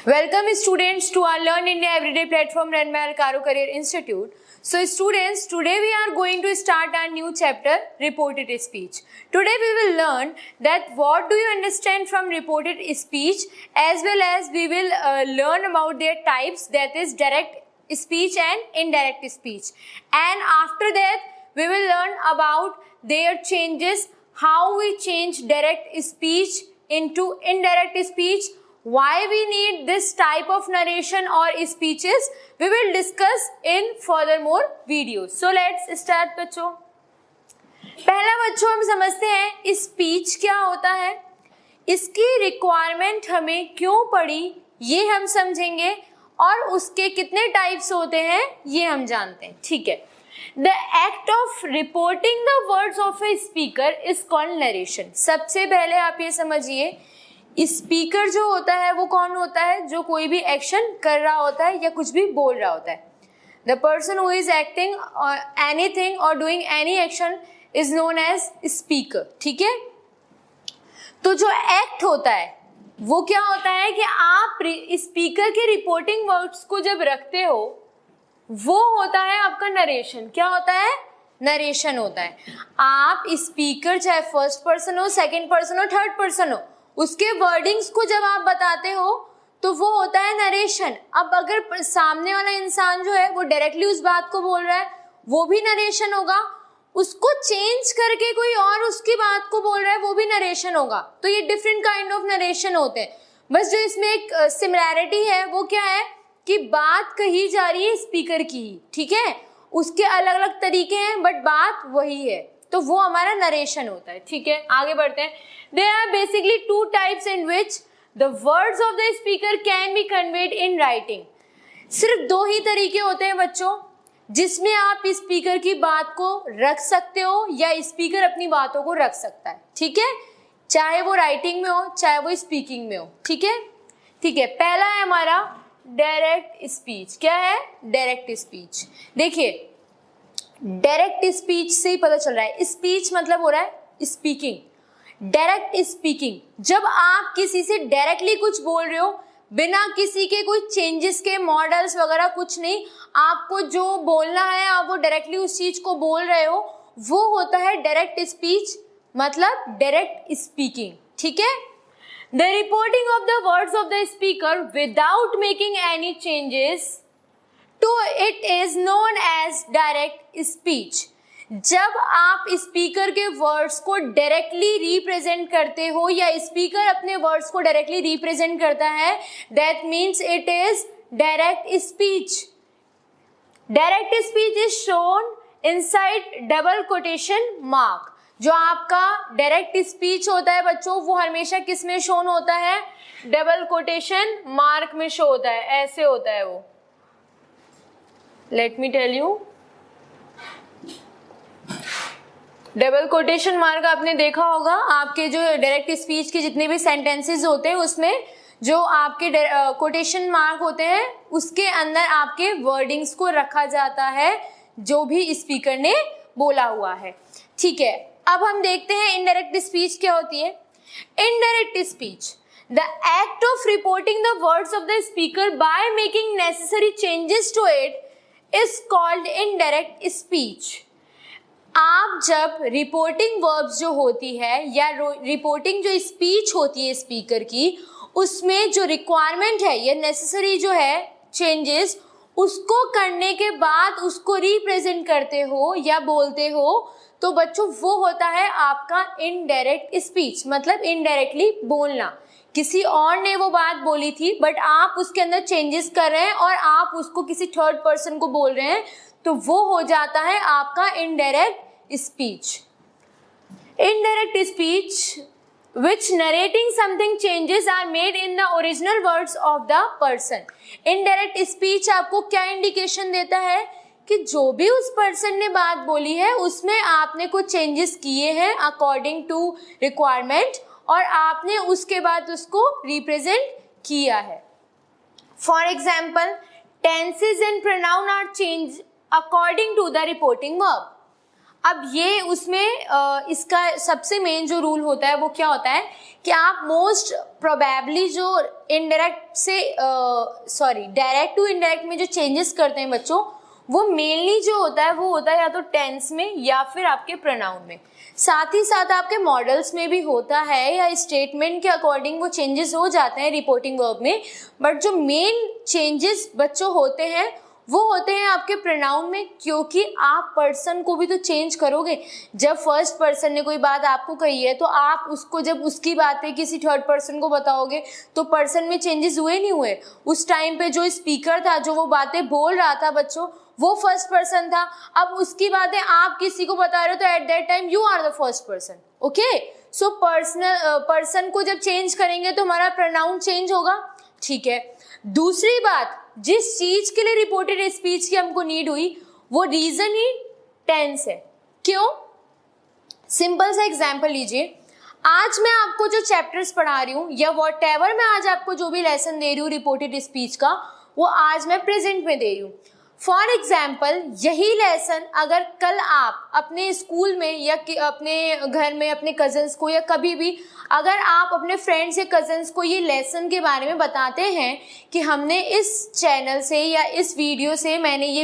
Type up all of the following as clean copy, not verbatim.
Welcome students to our Learn India Everyday platform run by Alcaro Career Institute. So students, today we are going to start our new chapter, reported speech. Today we will learn that what do you understand from reported speech, as well as we will learn about their types, that is direct speech and indirect speech. And after that we will learn about their changes, how we change direct speech into indirect speech, why we need this type of narration or speeches. We will discuss in furthermore videos. So let's start बच्चों. पहला बच्चों हम समझते हैं speech क्या होता है, इसकी रिक्वायरमेंट हमें क्यों पड़ी ये हम समझेंगे, और उसके कितने टाइप्स होते हैं ये हम जानते हैं. ठीक है. The act of reporting the words of a speaker is called narration. सबसे पहले आप ये समझिए, स्पीकर जो होता है वो कौन होता है, जो कोई भी एक्शन कर रहा होता है या कुछ भी बोल रहा होता है. The person who is acting anything और doing any action is known as speaker. ठीक है. तो जो एक्ट होता है वो क्या होता है कि आप स्पीकर के रिपोर्टिंग वर्ड्स को जब रखते हो वो होता है आपका नरेशन. क्या होता है? नरेशन होता है. आप स्पीकर चाहे फर्स्ट पर्सन हो, सेकंड पर्सन हो, थर्ड पर्सन हो, उसके वर्डिंग्स को जब आप बताते हो तो वो होता है नरेशन. अब अगर सामने वाला इंसान जो है वो डायरेक्टली उस बात को बोल रहा है वो भी नरेशन होगा, उसको चेंज करके कोई और उसकी बात को बोल रहा है वो भी नरेशन होगा. तो ये डिफरेंट काइंड ऑफ नरेशन होते हैं. बस जो इसमें एक सिमिलैरिटी है वो क्या है कि बात कही जा रही है स्पीकर की ही. ठीक है. उसके अलग अलग तरीके हैं बट बात वही है, तो वो हमारा नरेशन होता है. ठीक है. आगे बढ़ते हैं. There are basically two types in which the words of the speaker can be conveyed in writing. सिर्फ दो ही तरीके होते हैं बच्चों जिसमें आप स्पीकर की बात को रख सकते हो या स्पीकर अपनी बातों को रख सकता है. ठीक है. चाहे वो राइटिंग में हो चाहे वो स्पीकिंग में हो. ठीक है. ठीक है. पहला है हमारा डायरेक्ट स्पीच. क्या है? Direct speech. देखिए, डायरेक्ट स्पीच से ही पता चल रहा है स्पीच मतलब हो रहा है स्पीकिंग. डायरेक्ट स्पीकिंग, जब आप किसी से डायरेक्टली कुछ बोल रहे हो बिना किसी के कोई चेंजेस के, मॉडल्स वगैरह कुछ नहीं, आपको जो बोलना है आप वो डायरेक्टली उस चीज को बोल रहे हो, वो होता है डायरेक्ट स्पीच, मतलब डायरेक्ट स्पीकिंग. ठीक है. The reporting of the words of the speaker without making any changes to it is known as direct speech. जब आप स्पीकर के वर्ड्स को डायरेक्टली रिप्रेजेंट करते हो या स्पीकर अपने वर्ड्स को डायरेक्टली रिप्रेजेंट करता है, that means it is direct speech. Direct speech is shown inside double quotation mark. जो आपका डायरेक्ट स्पीच होता है बच्चों वो हमेशा किस में शोन होता है? डबल कोटेशन मार्क में शो होता है. ऐसे होता है वो. Let me tell you. Double quotation mark आपने देखा होगा आपके जो डायरेक्ट स्पीच के जितने भी सेंटेंसेस होते हैं उसमें जो आपके कोटेशन मार्क होते हैं उसके अंदर आपके वर्डिंग्स को रखा जाता है जो भी स्पीकर ने बोला हुआ है. ठीक है. अब हम देखते हैं इनडायरेक्ट स्पीच क्या होती है. Indirect speech, the act of reporting the words of the speaker by making necessary changes to it is called indirect speech. आप जब रिपोर्टिंग वर्ब्स जो होती है या रिपोर्टिंग जो स्पीच होती है स्पीकर की, उसमें जो रिक्वायरमेंट है या नेसेसरी जो है चेंजेस, उसको करने के बाद उसको रिप्रेजेंट करते हो या बोलते हो तो बच्चों वो होता है आपका इनडायरेक्ट स्पीच, मतलब इनडायरेक्टली बोलना. किसी और ने वो बात बोली थी बट आप उसके अंदर चेंजेस कर रहे हैं और आप उसको किसी थर्ड पर्सन को बोल रहे हैं, तो वो हो जाता है आपका indirect speech. Indirect speech which narrating something changes are made in the original words of the person. Indirect speech आपको क्या इंडिकेशन देता है कि जो भी उस पर्सन ने बात बोली है उसमें आपने कुछ चेंजेस किए हैं अकॉर्डिंग टू रिक्वायरमेंट और आपने उसके बाद उसको रिप्रेजेंट किया है. For example, tenses and pronoun are change according to the reporting verb. अब ये उसमें इसका सबसे मेन जो रूल होता है वो क्या होता है कि आप मोस्ट प्रोबेबली जो इनडायरेक्ट से डायरेक्ट टू इनडायरेक्ट में जो चेंजेस करते हैं बच्चों, वो मेनली जो होता है वो होता है या तो टेंस में या फिर आपके प्रोनाउन में, साथ ही साथ आपके मॉडल्स में भी होता है या स्टेटमेंट के अकॉर्डिंग वो चेंजेस हो जाते हैं रिपोर्टिंग वर्ब में। बट जो मेन चेंजेस बच्चों होते हैं वो होते हैं आपके प्रोनाउन में, क्योंकि आप पर्सन को भी तो चेंज करोगे। जब फर्स्ट पर्सन ने कोई बात आपको कही है तो आप उसको जब उसकी बातें किसी थर्ड पर्सन को बताओगे तो पर्सन में चेंजेस हुए नहीं हुए? उस टाइम पे जो स्पीकर था, जो वो बातें बोल रहा था बच्चों, वो फर्स्ट पर्सन था। अब उसकी बातें आप किसी को बता रहे हो तो at that time you are the first person. Okay, so person को जब चेंज करेंगे तो हमारा प्रोनाउन चेंज होगा। ठीक है, दूसरी बात, जिस चीज के लिए रिपोर्टेड स्पीच की हमको नीड हुई वो रीजन ही टेंस है। क्यों? सिंपल सा एग्जांपल लीजिए, आज मैं आपको जो चैप्टर्स पढ़ा रही हूँ या व्हाटएवर मैं आज आपको जो भी लेसन दे रही हूँ रिपोर्टेड स्पीच का, वो आज मैं प्रेजेंट में दे रही हूँ। फॉर एग्जाम्पल, यही लेसन अगर कल आप अपने स्कूल में या अपने घर में अपने कजन्स को या कभी भी अगर आप अपने फ्रेंड्स या कजन्स को ये लेसन के बारे में बताते हैं कि हमने इस चैनल से या इस वीडियो से मैंने ये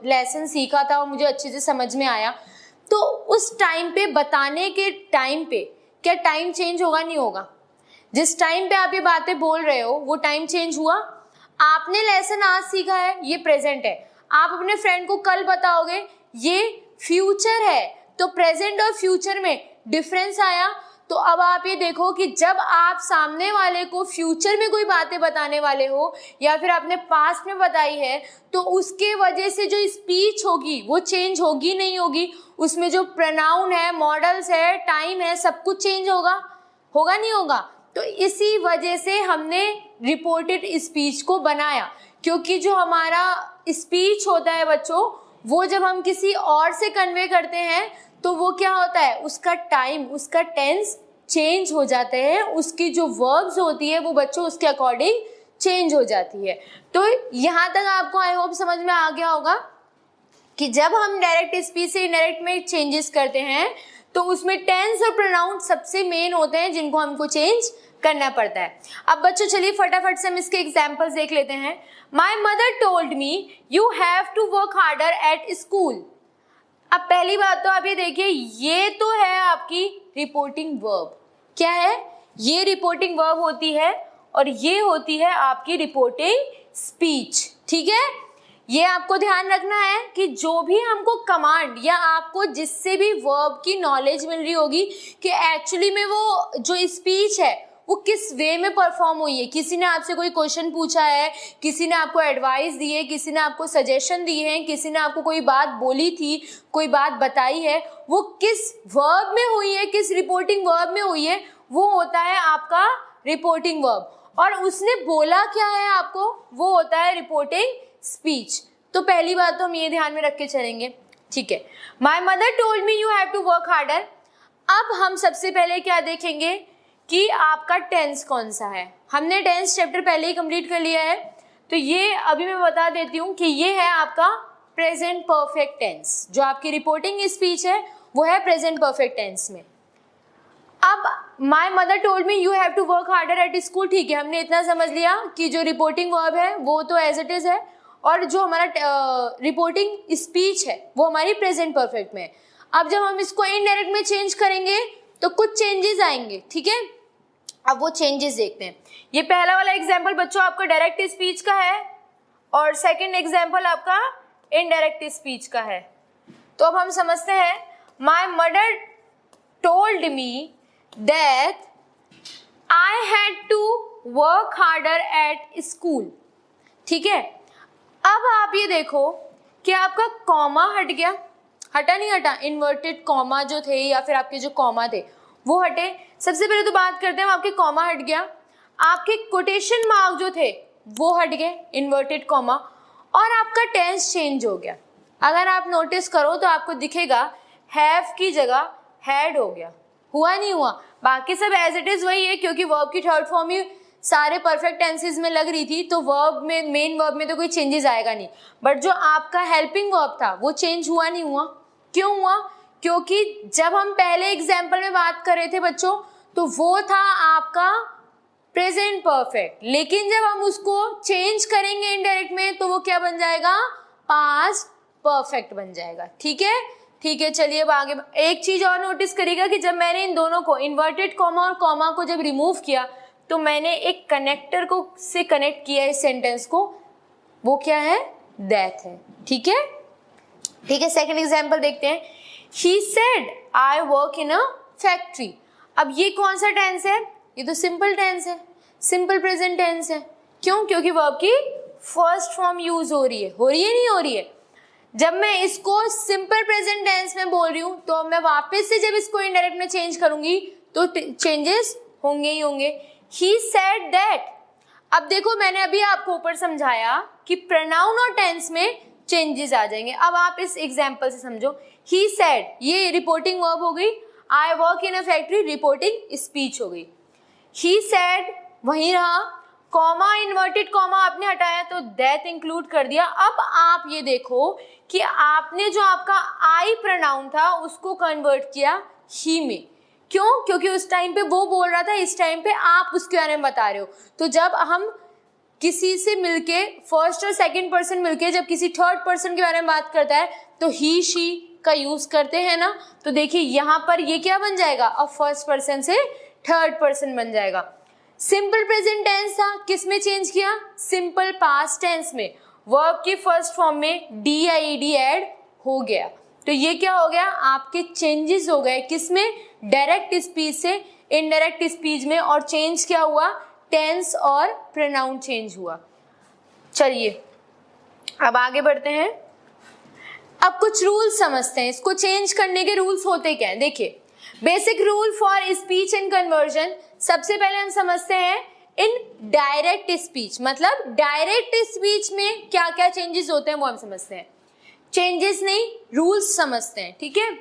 लेसन सीखा था और मुझे अच्छे से समझ में आया, तो उस टाइम पे बताने के टाइम पे क्या टाइम चेंज होगा? नहीं होगा। जिस टाइम पे आप ये बातें बोल रहे हो वो टाइम चेंज हुआ? आपने लेसन आज सीखा है, ये प्रेजेंट है, आप अपने फ्रेंड को कल बताओगे, ये फ्यूचर है, तो प्रेजेंट और फ्यूचर में डिफरेंस आया। तो अब आप ये देखो कि जब आप सामने वाले को फ्यूचर में कोई बातें बताने वाले हो या फिर आपने पास्ट में बताई है, तो उसके वजह से जो स्पीच होगी वो चेंज होगी नहीं होगी? उसमें जो प्रोनाउन है, मॉडल्स है, टाइम है, सब कुछ चेंज होगा? होगा नहीं होगा? तो इसी वजह से हमने रिपोर्टेड स्पीच को बनाया, क्योंकि जो हमारा स्पीच होता है बच्चों, वो जब हम किसी और से कन्वे करते हैं तो वो क्या होता है, उसका टाइम, उसका टेंस चेंज हो जाते हैं, उसकी जो वर्ब्स होती है वो बच्चों उसके अकॉर्डिंग चेंज हो जाती है। तो यहाँ तक आपको आई होप समझ में आ गया होगा कि जब हम डायरेक्ट स्पीच से इनडायरेक्ट में चेंजेस करते हैं तो उसमें टेंस और प्रोनाउन सबसे मेन होते हैं जिनको हमको चेंज करना पड़ता है। अब बच्चों चलिए फटाफट से हम इसके एग्जाम्पल्स देख लेते हैं। My mother told me you have to work harder at school. अब पहली बात तो आप ये देखिए, ये तो है आपकी रिपोर्टिंग वर्ब। क्या है? ये रिपोर्टिंग वर्ब होती है और ये होती है आपकी रिपोर्टिंग स्पीच। ठीक है, ये आपको ध्यान रखना है कि जो भी हमको कमांड या आपको जिससे भी वर्ब की नॉलेज मिल रही होगी कि एक्चुअली में वो जो स्पीच है वो किस वे में परफॉर्म हुई है। किसी ने आपसे कोई क्वेश्चन पूछा है, किसी ने आपको एडवाइस दी है, किसी ने आपको सजेशन दिए हैं, किसी ने आपको कोई बात बोली थी, कोई बात बताई है, वो किस वर्ब में हुई है, किस रिपोर्टिंग वर्ब में हुई है, वो होता है आपका रिपोर्टिंग वर्ब। और उसने बोला क्या है आपको, वो होता है रिपोर्टिंग स्पीच। तो पहली बात तो हम ये ध्यान में रख के चलेंगे। ठीक है, my mother told me you have to work harder. अब हम सबसे पहले क्या देखेंगे कि आपका टेंस कौन सा है। हमने टेंस चैप्टर पहले ही कंप्लीट कर लिया है, तो ये अभी मैं बता देती हूँ कि ये है आपका प्रेजेंट परफेक्ट टेंस। जो आपकी रिपोर्टिंग स्पीच है वो है प्रेजेंट परफेक्ट टेंस में। अब my mother told me you have to work harder at school. ठीक है, हमने इतना समझ लिया कि जो रिपोर्टिंग वर्ब है वो तो एज इट इज है और जो हमारा रिपोर्टिंग स्पीच है वो हमारी प्रेजेंट परफेक्ट में है। अब जब हम इसको इनडायरेक्ट में चेंज करेंगे तो कुछ चेंजेस आएंगे। ठीक है, अब वो चेंजेस देखते हैं। ये पहला वाला एग्जाम्पल बच्चों आपका डायरेक्ट स्पीच का है और सेकंड एग्जाम्पल आपका इनडायरेक्ट स्पीच का है। तो अब हम समझते हैं, my mother told me that I had to work harder at school. ठीक है, अब आप ये देखो कि आपका कॉमा हट गया, हटा नहीं हटा? इन्वर्टेड कॉमा जो थे या फिर आपके जो कॉमा थे वो हटे। सबसे पहले तो बात करते हैं, आपके कॉमा हट गया, आपके कोटेशन मार्क जो थे वो हट गए, इन्वर्टेड कॉमा, और आपका टेंस चेंज हो गया। अगर आप नोटिस करो तो आपको दिखेगा हैव की जगह हैड हो गया। हुआ नहीं हुआ? बाकी सब एज इट इज वही है, क्योंकि वर्ब की थर्ड फॉर्म ही सारे परफेक्ट टेंसेस में लग रही थी, तो वर्ब में, मेन वर्ब में तो कोई चेंजेस आएगा नहीं। बट जो आपका हेल्पिंग वर्ब था वो चेंज हुआ नहीं हुआ? क्यों हुआ? क्योंकि जब हम पहले एग्जाम्पल में बात कर रहे थे बच्चों तो वो था आपका प्रेजेंट परफेक्ट, लेकिन जब हम उसको चेंज करेंगे इनडायरेक्ट में तो वो क्या बन जाएगा, पास्ट परफेक्ट बन जाएगा। ठीक है, ठीक है, चलिए अब आगे। एक चीज और नोटिस करिएगा कि जब मैंने इन दोनों को इन्वर्टेड कॉमा और कॉमा को जब रिमूव किया तो मैंने एक कनेक्टर को से कनेक्ट किया इस सेंटेंस को, वो क्या है, दैट है। ठीक है, ठीक है, सेकंड एग्जांपल देखते हैं। He said I work in a factory. अब ये कौन सा टेंस है, ये तो सिंपल टेंस है, सिंपल प्रेजेंट टेंस है। क्यों, क्योंकि वर्ब की फर्स्ट फॉर्म यूज हो रही है नहीं हो रही है। जब मैं इसको सिंपल प्रेजेंट टेंस में बोल रही हूं तो मैं वापस से जब इसको इनडायरेक्ट में चेंज करूंगी तो चेंजेस होंगे ही होंगे। He said that. अब देखो मैंने अभी आपको ऊपर समझाया कि प्रोनाउन और टेंस में चेंजेस आ जाएंगे। अब आप इस एग्जांपल से समझो। ही सेड, ये रिपोर्टिंग वर्ब हो गई। I work in a factory, reporting speech हो गई। ही सेड वहीं रहा, कॉमा इन्वर्टेड कॉमा आपने हटाया तो दैट इंक्लूड कर दिया। अब आप ये देखो कि आपने जो आपका आई प्रोनाउन था उसको कन्वर्ट किया ही में। क्यों, क्योंकि उस टाइम पे वो बोल रहा था, इस टाइम पे आप उसके बारे में बता रहे हो। तो जब हम किसी से मिलके फर्स्ट और सेकंड पर्सन मिलके जब किसी थर्ड पर्सन के बारे में बात करता है तो ही शी का यूज करते हैं ना। तो देखिए यहाँ पर ये क्या बन जाएगा, अब फर्स्ट पर्सन से थर्ड पर्सन बन जाएगा। सिंपल प्रेजेंट टेंस था, किस में चेंज किया, सिंपल पास्ट टेंस में। वर्ब की फर्स्ट फॉर्म में DIED ऐड हो गया। तो ये क्या हो गया, आपके चेंजेस हो गए किसमें, डायरेक्ट स्पीच से इनडायरेक्ट स्पीच में। और चेंज क्या हुआ, टेंस और प्रोनाउन चेंज हुआ। चलिए अब आगे बढ़ते हैं। अब कुछ रूल्स समझते हैं, इसको चेंज करने के रूल्स होते क्या हैं। देखिए, basic rule for speech and conversion, सबसे पहले हम समझते हैं इन डायरेक्ट स्पीच, मतलब डायरेक्ट स्पीच में क्या क्या चेंजेस होते हैं वो हम समझते हैं। चेंजेस नहीं, रूल्स समझते हैं। ठीक है,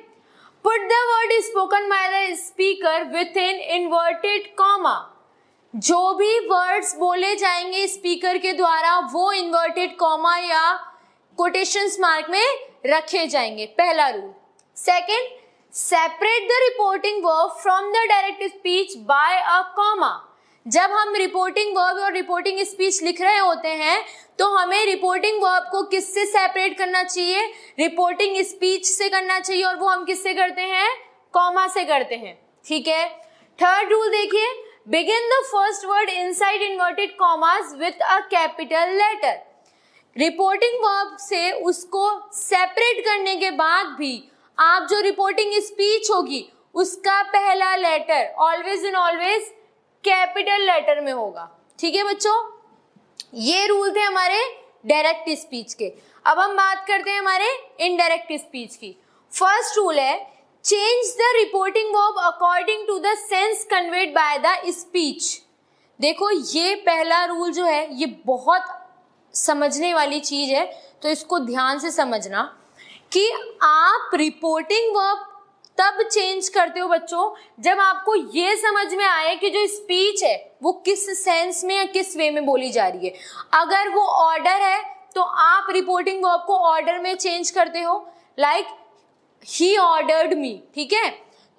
put the word spoken by the speaker with in inverted comma. जो भी वर्ड्स बोले जाएंगे स्पीकर के द्वारा वो इन्वर्टेड कॉमा या कोटेशंस मार्क में रखे जाएंगे, पहला rule. Second, separate the reporting verb from the direct speech bye a comma. जब हम रिपोर्टिंग वर्ब और रिपोर्टिंग स्पीच लिख रहे होते हैं तो हमें रिपोर्टिंग वर्ब को किससे सेपरेट करना चाहिए, रिपोर्टिंग स्पीच से करना चाहिए, और वो हम किससे करते हैं, कॉमा से करते हैं। ठीक है, थर्ड रूल देखिए, begin the first word inside inverted commas with a capital letter. Reporting verb से उसको सेपरेट करने के बाद भी आप जो रिपोर्टिंग स्पीच होगी उसका पहला letter always and always capital letter में होगा। ठीक है बच्चों, ये रूल थे हमारे डायरेक्ट स्पीच के। अब हम बात करते हैं हमारे इनडायरेक्ट स्पीच की। फर्स्ट रूल है, change the reporting verb according to the sense conveyed by the speech. देखो ये पहला रूल जो है ये बहुत समझने वाली चीज है, तो इसको ध्यान से समझना कि आप रिपोर्टिंग वर्ब तब चेंज करते हो बच्चों जब आपको ये समझ में आए कि जो स्पीच है वो किस सेंस में या किस वे में बोली जा रही है। अगर वो ऑर्डर है तो आप रिपोर्टिंग वर्ब को ऑर्डर में चेंज करते हो, लाइक ही ऑर्डर्ड मी। ठीक है,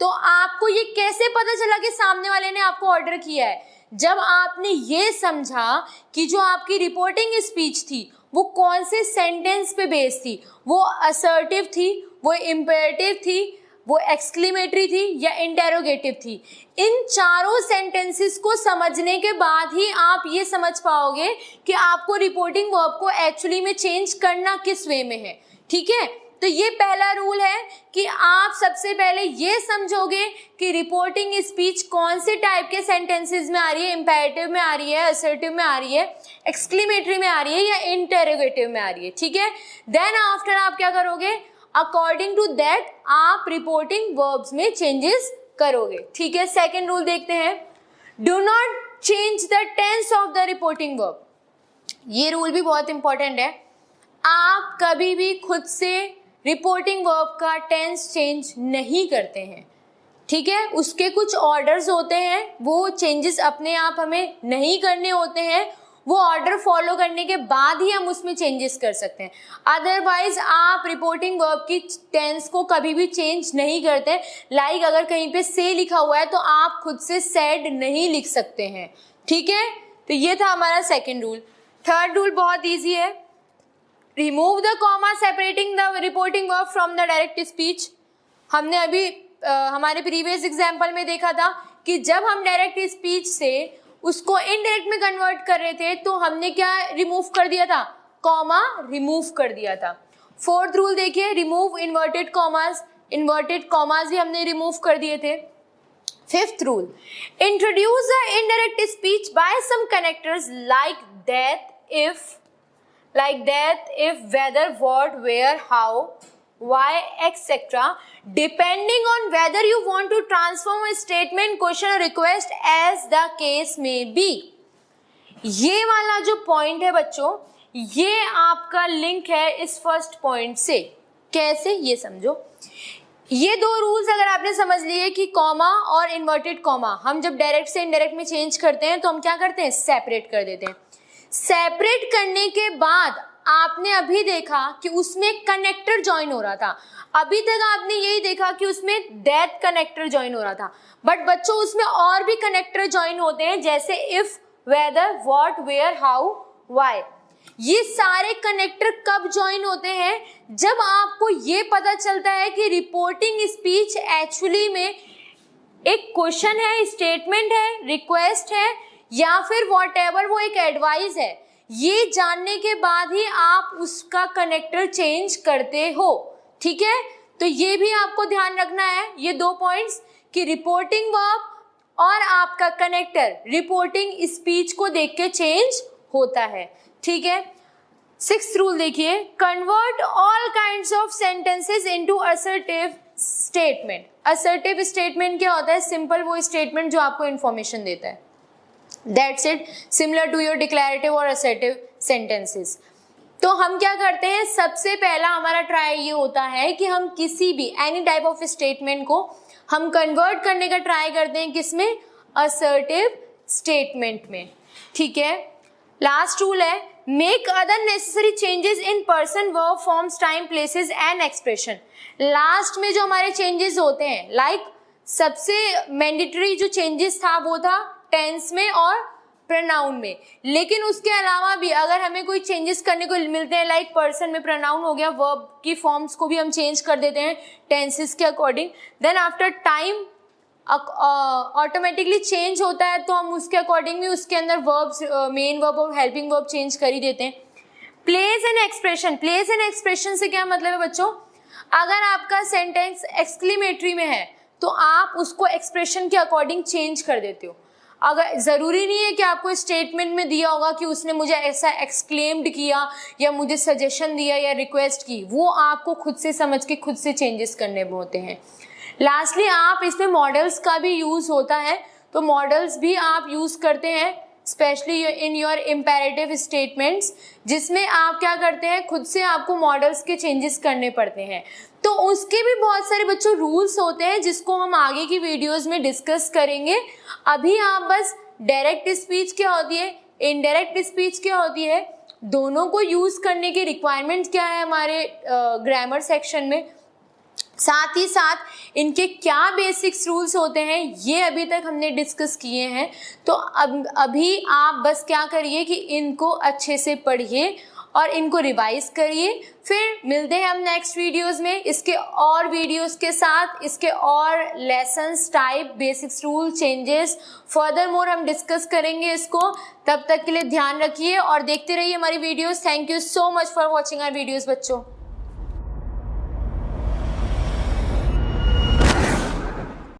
तो आपको ये कैसे पता चला कि सामने वाले ने आपको ऑर्डर किया है, जब आपने ये समझा कि जो आपकी रिपोर्टिंग स्पीच थी वो कौन से सेंटेंस पे बेस्ड थी, वो असर्टिव थी, वो इम्पेरेटिव थी, वो एक्सक्लेमेटरी थी या इंटेरोगेटिव थी। इन चारों सेंटेंसेस को समझने के बाद ही आप ये समझ पाओगे कि आपको रिपोर्टिंग वर्ब को एक्चुअली में चेंज करना किस वे में है। ठीक है, तो ये पहला रूल है कि आप सबसे पहले ये समझोगे कि रिपोर्टिंग स्पीच कौन से टाइप के सेंटेंसेस में आ रही है, इंपेरेटिव में आ रही है, असर्टिव में आ रही है, एक्सक्लेमेटरी में आ रही है या इंटेरोगेटिव में आ रही है। ठीक है, देन आफ्टर आप क्या करोगे, अकॉर्डिंग टू दैट आप रिपोर्टिंग वर्ब्स में चेंजेस करोगे। ठीक है, सेकेंड रूल देखते हैं, do not change the tense of the reporting verb. ये रूल भी बहुत इंपॉर्टेंट है, आप कभी भी खुद से रिपोर्टिंग वर्ब का टेंस चेंज नहीं करते हैं। ठीक है, उसके कुछ ऑर्डर्स होते हैं, वो चेंजेस अपने आप हमें नहीं करने होते हैं, वो ऑर्डर फॉलो करने के बाद ही हम उसमें चेंजेस कर सकते हैं। अदरवाइज आप रिपोर्टिंग वर्ब की टेंस को कभी भी चेंज नहीं करते। लाइक अगर कहीं पे से लिखा हुआ है तो आप खुद से सेड नहीं लिख सकते हैं, ठीक है। तो ये था हमारा सेकेंड रूल। थर्ड रूल बहुत ईजी है, remove the comma separating the reporting verb from the direct speech. हमने अभी हमारे प्रीवियस एग्जाम्पल में देखा था कि जब हम डायरेक्ट स्पीच से उसको इनडायरेक्ट में कन्वर्ट कर रहे थे तो हमने क्या रिमूव कर दिया था, कॉमा रिमूव कर दिया था। फोर्थ रूल देखिए, remove inverted commas, inverted commas भी हमने रिमूव कर दिए थे। Fifth rule, introduce the indirect speech by some connectors like that, if, whether, what, where, how, why, etc. depending on whether you want to transform a statement, question or request as the case may be। ये वाला जो point है बच्चों, ये आपका link है इस first point से। कैसे, ये समझो। ये दो रूल्स अगर आपने समझ लिए कि कॉमा और इन्वर्टेड कॉमा हम जब डायरेक्ट से इनडायरेक्ट में चेंज करते हैं तो हम क्या करते हैं, सेपरेट कर देते हैं। सेपरेट करने के बाद आपने अभी देखा कि उसमें कनेक्टर ज्वाइन हो रहा था। अभी तक आपने यही देखा कि उसमें दैट कनेक्टर ज्वाइन हो रहा था, बट बच्चों उसमें और भी कनेक्टर ज्वाइन होते हैं, जैसे if, whether, what, where, how, why. ये सारे कनेक्टर कब ज्वाइन होते हैं, जब आपको ये पता चलता है कि रिपोर्टिंग स्पीच एक्चुअली में एक क्वेश्चन है, स्टेटमेंट है, रिक्वेस्ट है या फिर व्हाटएवर वो एक एडवाइस है। ये जानने के बाद ही आप उसका कनेक्टर चेंज करते हो, ठीक है। तो ये भी आपको ध्यान रखना है, ये दो पॉइंट्स, कि रिपोर्टिंग वर्ब और आपका कनेक्टर रिपोर्टिंग स्पीच को देख के चेंज होता है, ठीक है। सिक्स्थ रूल देखिए, convert all kinds of sentences into assertive statement. Assertive statement क्या होता है, सिंपल वो स्टेटमेंट जो आपको इंफॉर्मेशन देता है। That's it, similar to your declarative और assertive sentences। तो हम क्या करते हैं, सबसे पहला हमारा ट्राई ये होता है कि हम किसी भी एनी टाइप ऑफ स्टेटमेंट को हम कन्वर्ट करने का ट्राई करते हैं, किसमें, असर्टिव स्टेटमेंट में, ठीक है। लास्ट रूल है, make other necessary changes in person, verb, forms, time, places and expression. Last में जो हमारे चेंजेस होते हैं, लाइक सबसे मैंडेटरी जो चेंजेस था वो था टेंस में और प्रोनाउन में, लेकिन उसके अलावा भी अगर हमें कोई चेंजेस करने को मिलते हैं, लाइक पर्सन में प्रोनाउन हो गया, वर्ब की फॉर्म्स को भी हम चेंज कर देते हैं टेंसेस के according. Then after time automatically change होता है, तो हम उसके अकॉर्डिंग भी उसके अंदर वर्ब्स, मेन वर्ब और हेल्पिंग वर्ब चेंज कर ही देते हैं। Place and expression, place and expression से क्या मतलब है बच्चों, अगर आपका सेंटेंस एक्सक्लेमेटरी में है तो आप उसको एक्सप्रेशन के अकॉर्डिंग चेंज कर देते हो। अगर ज़रूरी नहीं है कि आपको स्टेटमेंट में दिया होगा कि उसने मुझे ऐसा एक्सक्लेम्ड किया या मुझे सजेशन दिया या रिक्वेस्ट की, वो आपको खुद से समझ के खुद से चेंजेस करने होते हैं। लास्टली आप इसमें मॉडल्स का भी यूज़ होता है, तो मॉडल्स भी आप यूज़ करते हैं specially in your imperative statements, जिसमें आप क्या करते हैं, खुद से आपको मॉडल्स के चेंजेस करने पड़ते हैं। तो उसके भी बहुत सारे बच्चों रूल्स होते हैं जिसको हम आगे की वीडियोस में डिस्कस करेंगे। अभी आप बस डायरेक्ट स्पीच क्या होती है, इनडायरेक्ट स्पीच क्या होती है, दोनों को यूज़ करने की रिक्वायरमेंट क्या है हमारे ग्रामर सेक्शन में, साथ ही साथ इनके क्या बेसिक्स रूल्स होते हैं, ये अभी तक हमने डिस्कस किए हैं। तो अभी आप बस क्या करिए कि इनको अच्छे से पढ़िए और इनको रिवाइज करिए। फिर मिलते हैं हम नेक्स्ट वीडियोस में इसके और वीडियोस के साथ, इसके और lessons, type, basics, rule, changes, further more हम डिस्कस करेंगे इसको। तब तक के लिए ध्यान रखिए और देखते रहिए हमारी videos. Thank you so much for watching our videos बच्चों।